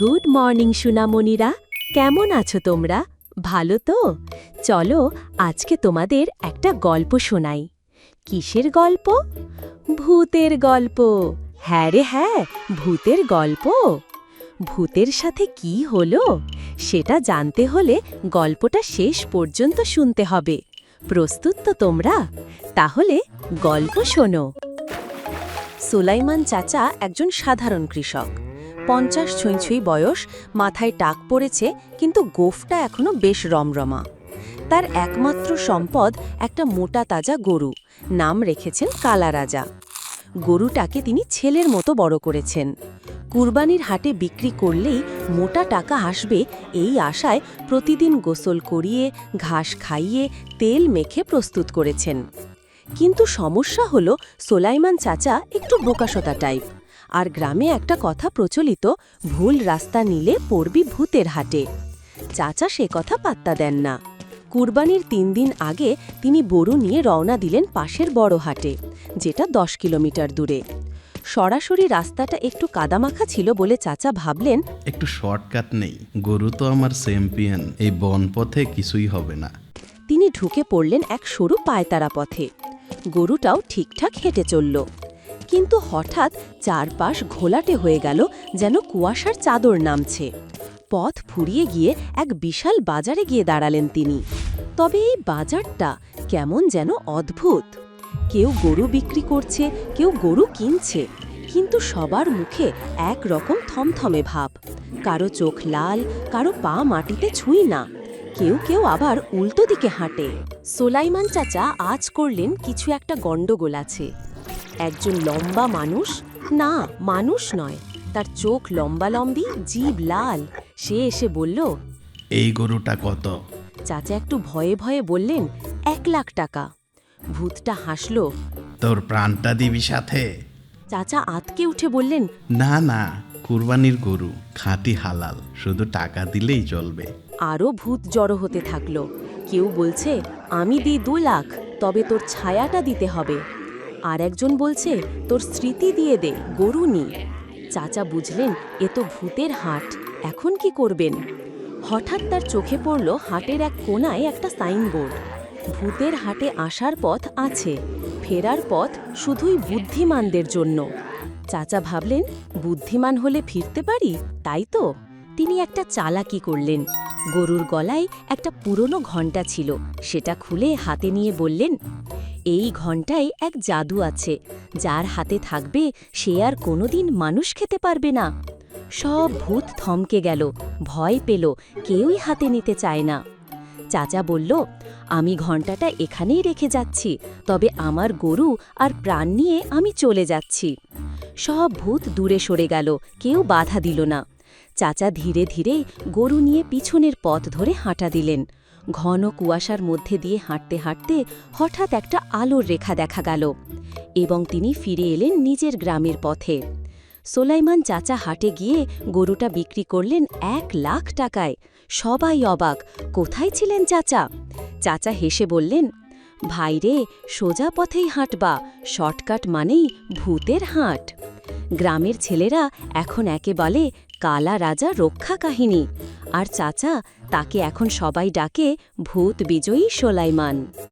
Good morning সোনামণিরা, কেমন আছো তোমরা? ভালো তো? চলো আজকে তোমাদের একটা গল্প শোনাই। কিসের গল্প? ভূতের গল্প। হ্যাঁ রে হ্যাঁ, ভূতের গল্প। ভূতের সাথে কি হলো সেটা জানতে হলে গল্পটা শেষ পর্যন্ত শুনতে হবে। প্রস্তুত তো তোমরা? তাহলে গল্প শোনো। সুলাইমান চাচা একজন সাধারণ কৃষক। 50 ছুঁই বয়স, মাথায় টাক পড়েছে, কিন্তু গোঁফটা এখনো বেশ রমরমা। তার একমাত্র সম্পদ একটা মোটা তাজা গরু, নাম রেখেছেন কালা রাজা। গরুটাকে তিনি ছেলের মতো বড় করেছেন। কুরবানির হাটে বিক্রি করলেই মোটা টাকা আসবে এই আশায় প্রতিদিন গোসল করিয়ে, ঘাস খাইয়ে, তেল মেখে প্রস্তুত করেছেন। কিন্তু সমস্যা হলো সুলাইমান চাচা একটু বোকাশোতা টাইপ। আর গ্রামে একটা কথা প্রচলিত, ভুল রাস্তা নিলে পড়বি ভূতের হাটে। চাচা সে কথা পাত্তা দেন না। কুরবানির 3 দিন আগে তিনি গরু নিয়ে রওনা দিলেন পাশের বড় হাটে, যেটা 10 কিলোমিটার দূরে। সরাসরি রাস্তাটা একটু কাদামাখা ছিল বলে চাচা ভাবলেন, একটু শর্টকাট নেই, গরু তো আমার চ্যাম্পিয়ন, এই বনপথে কিছুই হবে না। তিনি ঢুকে পড়লেন এক সরু পায়তারা পথে। গরুটাও ঠিকঠাক হেঁটে চলল, কিন্তু হঠাৎ চারপাশ ঘোলাটে হয়ে গেল, যেন কুয়াশার চাদর নামছে। পথ ফুরিয়ে গিয়ে এক বিশাল বাজারে গিয়ে দাঁড়ালেন তিনি। তবে এই বাজারটা কেমন যেন অদ্ভুত। কেউ গরু বিক্রি করছে, কেউ গরু কিনছে, কিন্তু সবার মুখে এক রকম থমথমে ভাব। কারো চোখ লাল, কারো পা মাটিতে ছুঁই না, কেউ কেউ আবার উল্টো দিকে হাঁটে। সুলাইমান চাচা আজ করলেন কিছু একটা গন্ডগোল আছে। একজন লম্বা মানুষ, না মানুষ নয়, তার চোখ লম্বালম্বি, জিভ লাল, সে এসে বলল, এই গরুটা কত? চাচা একটু ভয়ে ভয়ে বললেন, 1 লাখ টাকা। ভূতটা হাসল, তোর প্রাণটা দিবি সাথে? চাচা আতকে উঠে বললেন, না না, কুরবানির গরু, খাঁটি হালাল, শুধু টাকা দিলেই চলবে। আরও ভূত জড়ো হতে থাকলো। কেউ বলছে, আমি দিই 2 লাখ, তবে তোর ছায়াটা দিতে হবে। আর একজন বলছে, তোর স্মৃতি দিয়ে দে, গরু নি। চাচা বুঝলেন এ তো ভূতের হাট, এখন কি করবেন? হঠাৎ তার চোখে পড়ল হাটের এক কোণায় একটা সাইনবোর্ড, ভূতের হাটে আসার পথ আছে, ফেরার পথ শুধুই বুদ্ধিমানদের জন্য। চাচা ভাবলেন, বুদ্ধিমান হলে ফিরতে পারি, তাই তো? তিনি একটা চালাকি করলেন। গরুর গলায় একটা পুরনো ঘণ্টা ছিল, সেটা খুলে হাতে নিয়ে বললেন, এই ঘণ্টায় এক জাদু আছে, যার হাতে থাকবে সে আর কোনোদিন মানুষ খেতে পারবে না। সব ভূত থমকে গেল, ভয় পেল, কেউই হাতে নিতে চায় না। চাচা বলল, আমি ঘণ্টাটা এখানেই রেখে যাচ্ছি, তবে আমার গরু আর প্রাণ নিয়ে আমি চলে যাচ্ছি। সব ভূত দূরে সরে গেল, কেউ বাধা দিল না। চাচা ধীরে ধীরে গরু নিয়ে পিছনের পথ ধরে হাঁটা দিলেন। ঘন কুয়াশার মধ্যে দিয়ে হাঁটতে হাঁটতে হঠাৎ একটা আলোর রেখা দেখা গেল, এবং তিনি ফিরে এলেন নিজের গ্রামের পথে। সুলাইমান চাচা হাটে গিয়ে গরুটা বিক্রি করলেন 1 লাখ টাকায়। সবাই অবাক, কোথায় ছিলেন চাচা? চাচা হেসে বললেন, ভাইরে, সোজা পথেই হাঁটবা, শর্টকাট মানেই ভূতের হাট। গ্রামের ছেলেরা এখন একে বলে কালা রাজা রক্ষা কাহিনী, আর চাচা তাকে এখন সবাই ডাকে ভূত বিজয়ী সুলাইমান।